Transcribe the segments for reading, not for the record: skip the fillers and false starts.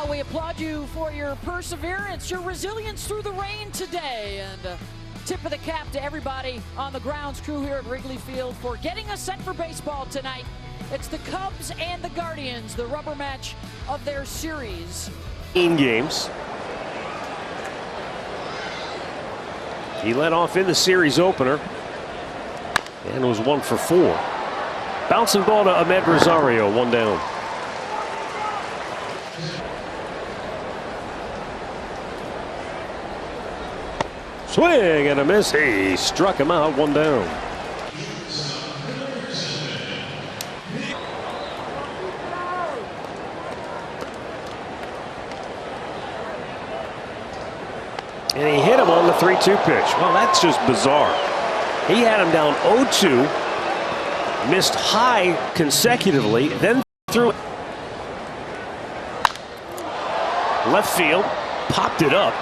We applaud you for your perseverance, your resilience through the rain today. And tip of the cap to everybody on the grounds crew here at Wrigley Field for getting us set for baseball tonight. It's the Cubs and the Guardians, the rubber match of their series. Games. He led off in the series opener and was 1 for 4. Bouncing ball to Ahmed Rosario, 1 down. Swing and a miss. He struck him out, 1 down. And he hit him on the 3-2 pitch. Well, that's just bizarre. He had him down 0-2, missed high consecutively, then threw left field, popped it up.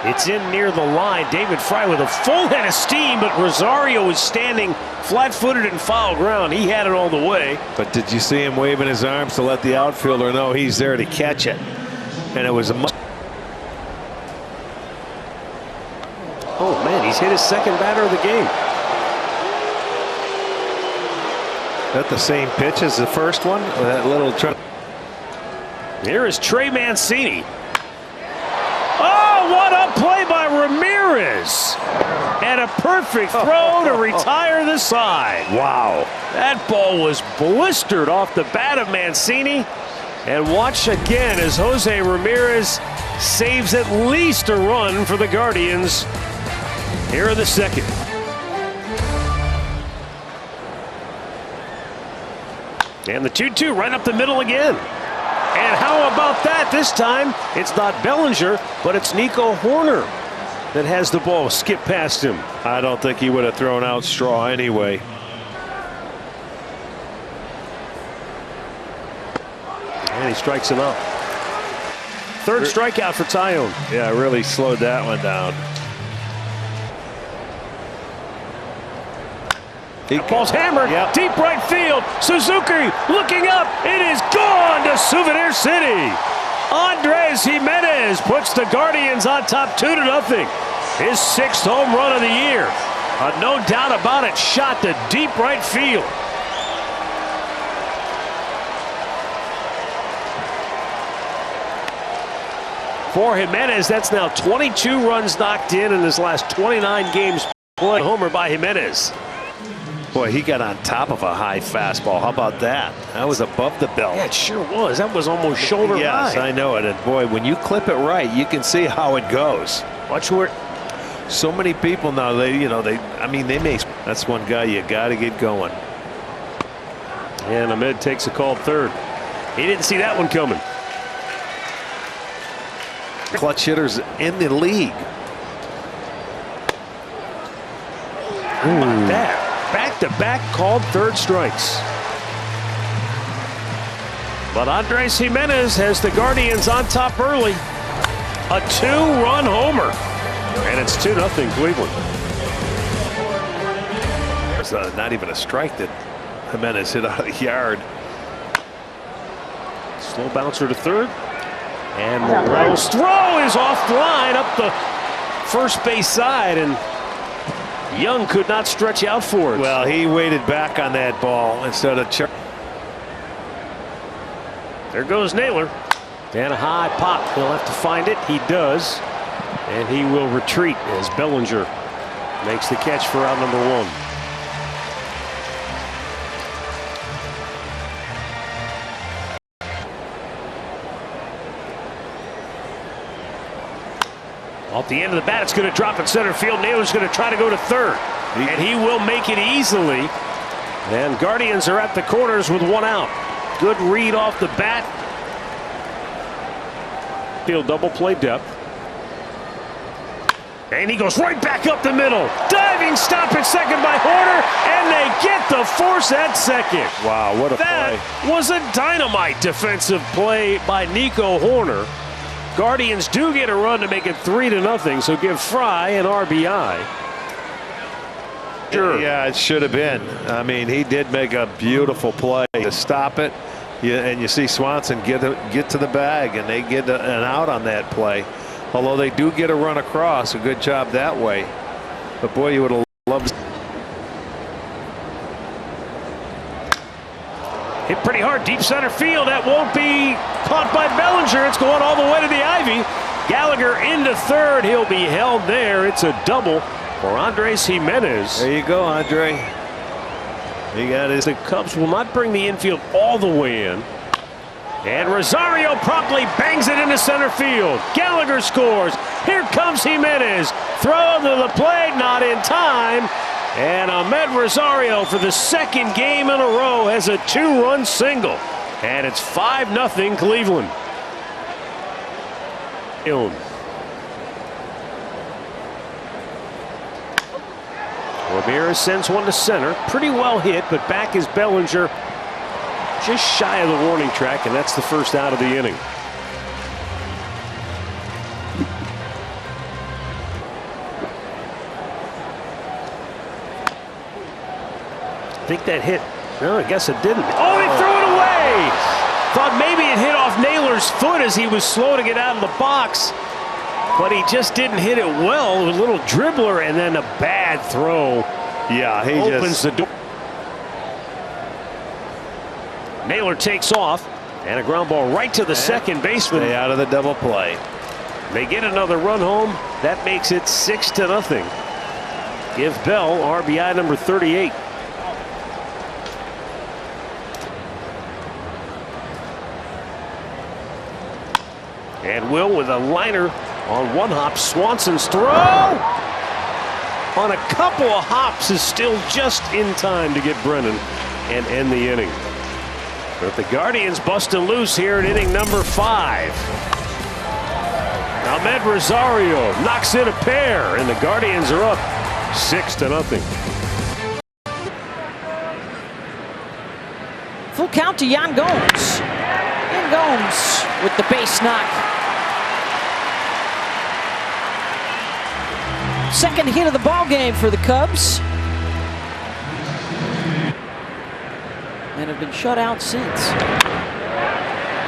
It's in near the line. David Fry with a full head of steam, but Rosario was standing flat-footed in foul ground. He had it all the way. But did you see him waving his arms to let the outfielder know he's there to catch it? And it was a... Oh, man, he's hit his second batter of the game. That the same pitch as the first one? Or that little... Here is Trey Mancini. Oh, what a play by Ramirez. And a perfect throw to retire the side. Wow. That ball was blistered off the bat of Mancini. And watch again as Jose Ramirez saves at least a run for the Guardians here in the second. And the 2-2 right up the middle again. And how about that? This time it's not Bellinger, but it's Nico Hoerner that has the ball skip past him. I don't think he would have thrown out Straw anyway. And he strikes him out. Third strikeout for Tyone. Yeah, really slowed that one down. Ball's hammered. Yep. Deep right field. Suzuki looking up. It is gone to Souvenir City. Andres Jimenez puts the Guardians on top 2-0. His 6th home run of the year. No doubt about it. Shot to deep right field. For Jimenez, that's now 22 runs knocked in his last 29 games played. Homer by Jimenez. Boy, he got on top of a high fastball. How about that? That was above the belt. Yeah, it sure was. That was almost shoulder high. Yes, I know it. And boy, when you clip it right, you can see how it goes. Watch where. So many people now, they may. That's one guy you got to get going. And Ahmed takes a called third. He didn't see that one coming. Clutch hitters in the league. How about that? Back-to-back called third strikes. But Andres Jimenez has the Guardians on top early. A 2-run homer. And it's 2-0 Cleveland. It's not even a strike that Jimenez hit out of the yard. Slow bouncer to third. And Morel's throw is off the line up the first base side. And Young could not stretch out for it. Well, he waited back on that ball instead of. There goes Naylor. And a high pop. He'll have to find it. He does. And he will retreat as Bellinger makes the catch for out number 1. Off the end of the bat, it's going to drop in center field. Naylor's going to try to go to third. And he will make it easily. And Guardians are at the corners with 1 out. Good read off the bat. Field double play depth. And he goes right back up the middle. Diving stop at second by Hoerner. And they get the force at second. Wow, what a play. That was a dynamite defensive play by Nico Hoerner. Guardians do get a run to make it 3-0, so give Fry an RBI. Sure. Yeah, it should have been. I mean, he did make a beautiful play to stop it. Yeah, and you see Swanson get to the bag, and they get an out on that play. Although they do get a run across, a good job that way. But boy, you would have loved. Hit pretty hard, deep center field. That won't be caught by Bellinger. It's going all the way to the ivy. Gallagher into third. He'll be held there. It's a double for Andres Jimenez. There you go, Andre. He got his. The Cubs will not bring the infield all the way in. And Rosario promptly bangs it into center field. Gallagher scores. Here comes Jimenez. Throw to the plate, not in time. And Ahmed Rosario, for the second game in a row, has a 2-run single. And it's 5-0 Cleveland. Ramirez sends one to center. Pretty well hit, but back is Bellinger. Just shy of the warning track, and that's the first out of the inning. I think that hit. No, I guess it didn't. Oh, he threw it away! Thought maybe it hit off Naylor's foot as he was slow to get out of the box. But he just didn't hit it well. A little dribbler, and then a bad throw. Yeah, he opens the door. Naylor takes off, and a ground ball right to the second baseman. Stay out of the double play. They get another run home. That makes it 6-0. Give Bell RBI number 38. And Will with a liner on one hop. Swanson's throw on a couple of hops is still just in time to get Brennan and end the inning. But the Guardians busting loose here in inning number 5. Ahmed Rosario knocks in a pair, and the Guardians are up 6-0. Full count to Yan Gomes. Yan Gomes with the base knock. Second hit of the ball game for the Cubs. And have been shut out since.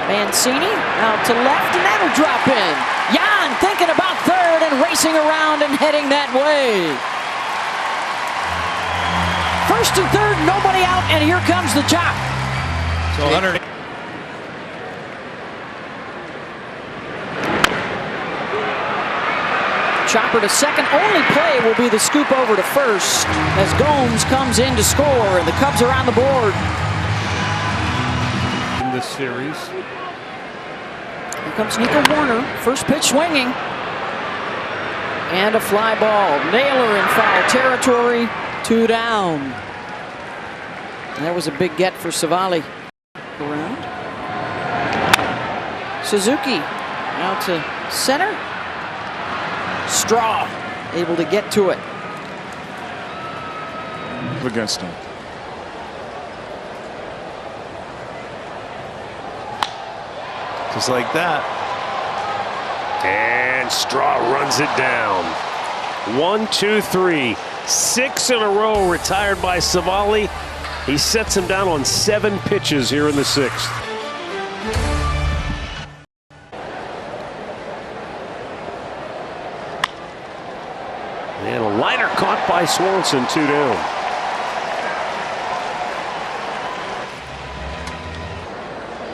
Mancini out to left, and that'll drop in. Yan thinking about third and racing around and heading that way. First and third, nobody out, and here comes the chop. So 100. Chopper to second. Only play will be the scoop over to first as Gomes comes in to score, and the Cubs are on the board. In this series. Here comes Nico Warner. First pitch swinging. And a fly ball. Naylor in foul territory. 2 down. And that was a big get for Savali. Around. Suzuki out to center. Straw able to get to it. Against him. Just like that. And Straw runs it down. 1, 2, 3. 6 in a row retired by Savali. He sets him down on 7 pitches here in the 6th. And a liner caught by Swanson, 2 down.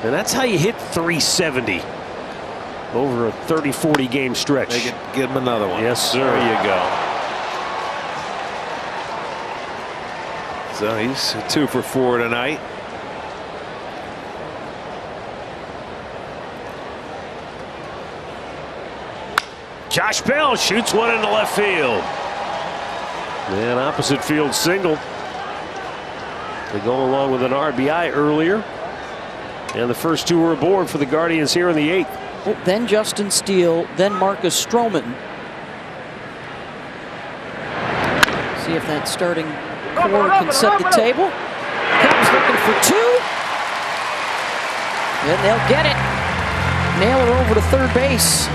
And that's how you hit 370 over a 30-40 game stretch. Give him another one. Yes, sir. There you go. So he's 2 for 4 tonight. Josh Bell shoots one into left field. And opposite field single. They go along with an RBI earlier. And the first 2 were aboard for the Guardians here in the 8th. Then Justin Steele, then Marcus Stroman. See if that starting core can set the table. Cubs looking for 2. And they'll get it. Naylor over to third base.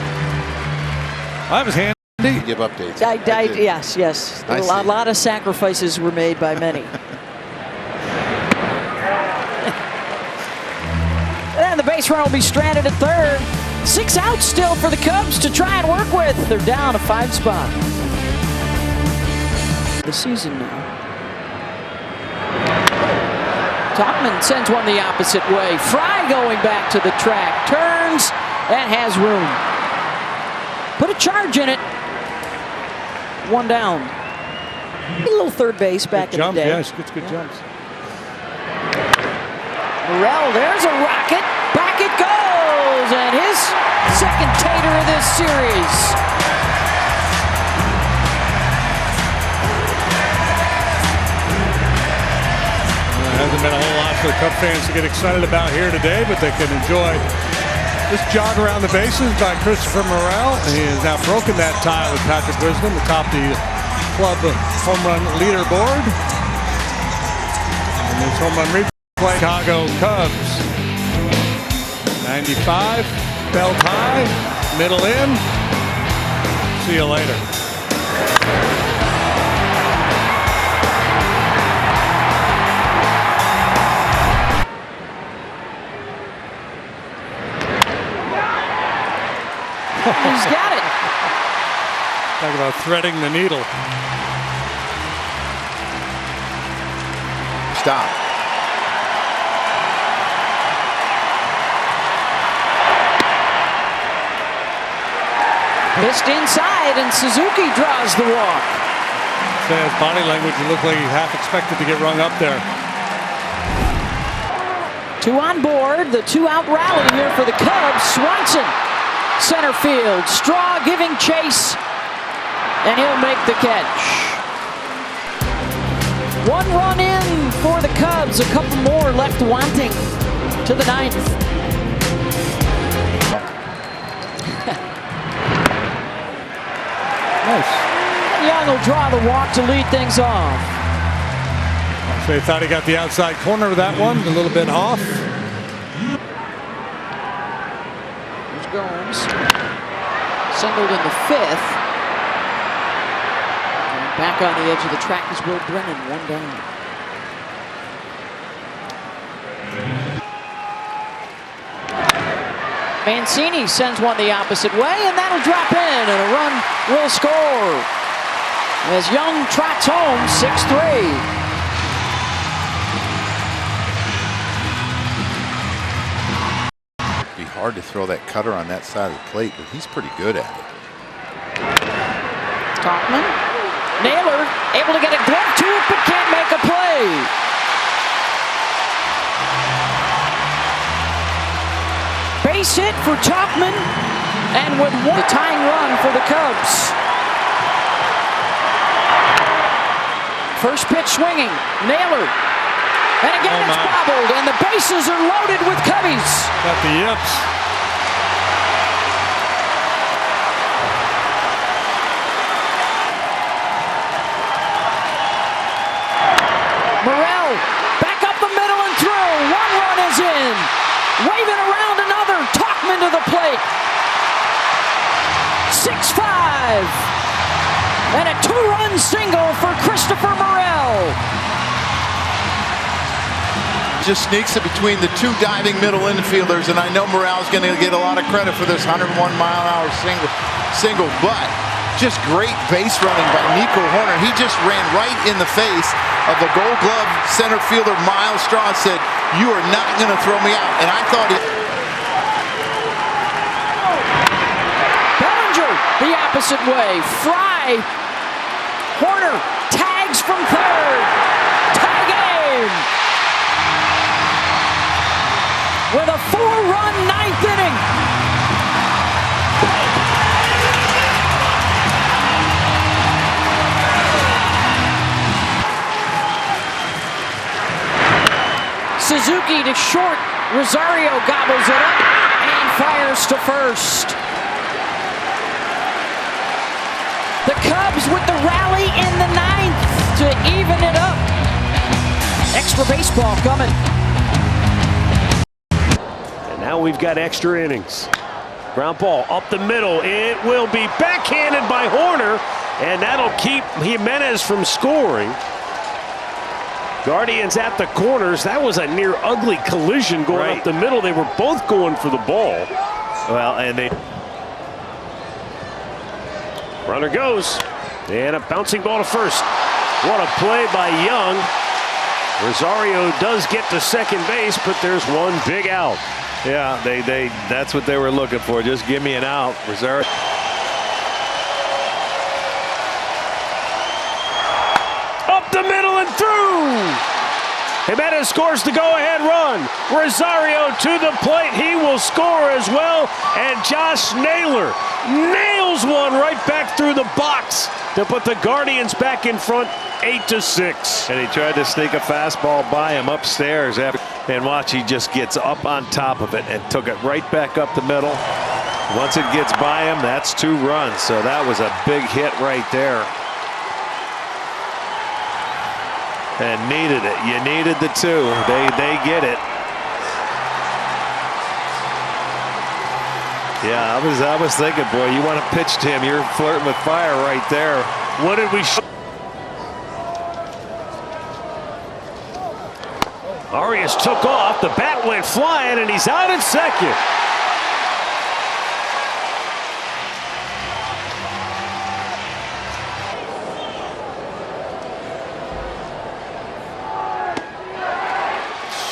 I was handy. Give updates. Yes. A lot of sacrifices were made by many. the base runner will be stranded at third. 6 outs still for the Cubs to try and work with. They're down a 5 spot. The season now. Topman sends one the opposite way. Fry going back to the track. Turns and has room. Put a charge in it. 1 down. A little third base back in the day. Yes, gets good jumps. Morel, there's a rocket. Back it goes. And his second tater of this series. Hasn't been a whole lot for the Cub fans to get excited about here today, but they can enjoy this jog around the bases by Christopher Morel. He has now broken that tie with Patrick Wisdom atop the club home run leaderboard. And this home run replay, Chicago Cubs. 95, belt high, middle in. See you later. He's got it. Talk about threading the needle. Stop. Pitched inside, and Suzuki draws the walk. Says body language, it looked like he half expected to get rung up there. 2 on board. The 2-out rally here for the Cubs. Swanson. Center field, Straw giving chase, and he'll make the catch. 1 run in for the Cubs, a couple more left wanting to the 9th. Nice. Young will draw the walk to lead things off. So he thought he got the outside corner of that one, a little bit off. Gomes singled in the 5th. And back on the edge of the track is Will Brennan, 1 down. Mancini sends one the opposite way, and that'll drop in, and a run will score. As Young trots home, 6-3. Hard to throw that cutter on that side of the plate, but he's pretty good at it. Topman, Naylor, able to get a glove to it, but can't make a play. Base hit for Topman, and with the tying run for the Cubs. First pitch swinging, Naylor. And again, it's bobbled, and the bases are loaded with Cubbies. Got the yips. Morel, back up the middle and through. 1 run is in. Waving around another. Topman to the plate. 6-5. And a 2-run single for Christopher Morel. Just sneaks it between the 2 diving middle infielders, and I know Morel's going to get a lot of credit for this 101-mile-an-hour single, but just great base running by Nico Horner. He just ran right in the face of the Gold Glove center fielder Miles Straw and said, "You are not going to throw me out." And I thought Bellinger the opposite way. Fry. Horner tags from third. Tie game. With a 4-run 9th inning. Suzuki to short. Rosario gobbles it up and fires to first. The Cubs with the rally in the 9th to even it up. Extra baseball coming. Now we've got extra innings. Ground ball up the middle. It will be backhanded by Horner, and that'll keep Jimenez from scoring. Guardians at the corners. That was a near ugly collision going up the middle. They were both going for the ball. Well, and they... Runner goes. And a bouncing ball to first. What a play by Young. Rosario does get to second base, but there's one big out. Yeah, that's what they were looking for. Just give me an out. Rosario. Up the middle and through. Jimenez scores the go-ahead run. Rosario to the plate. He will score as well. And Josh Naylor nails one right back through the box to put the Guardians back in front 8-6. And he tried to sneak a fastball by him upstairs. And watch, he just gets up on top of it and took it right back up the middle. Once it gets by him, that's 2 runs. So that was a big hit right there. And needed it. You needed the 2. They get it. Yeah, I was thinking, boy, you want to pitch to him. You're flirting with fire right there. What did we show? Arias took off. The bat went flying, and he's out at second.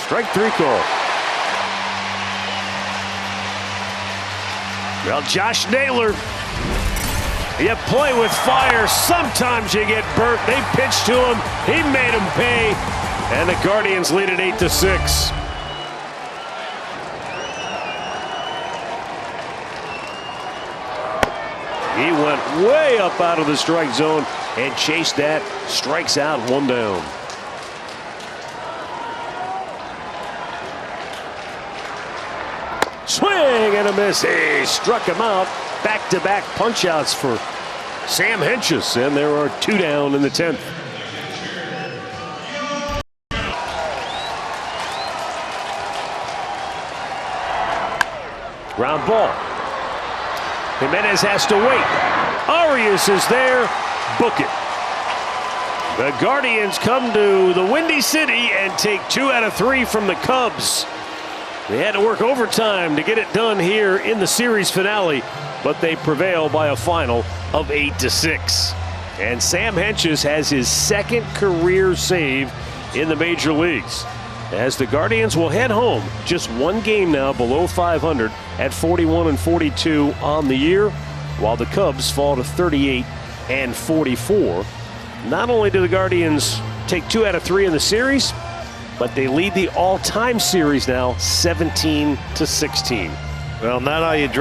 Strike 3 call. Well, Josh Naylor, you play with fire. Sometimes you get burnt. They pitched to him. He made him pay. And the Guardians lead it 8-6. He went way up out of the strike zone and chased that. Strikes out, 1 down. Swing and a miss. He struck him out. Back-to-back punch-outs for Sam Hentges, and there are 2 down in the 10th. Ground ball. Jimenez has to wait. Arias is there. Book it. The Guardians come to the Windy City and take 2 out of 3 from the Cubs. They had to work overtime to get it done here in the series finale, but they prevail by a final of 8-6. And Sam Hentges has his 2nd career save in the major leagues, as the Guardians will head home just 1 game now below 500 at 41-42 on the year, while the Cubs fall to 38-44. Not only do the Guardians take 2 out of 3 in the series, but they lead the all-time series now 17-16. Well, not how you draw.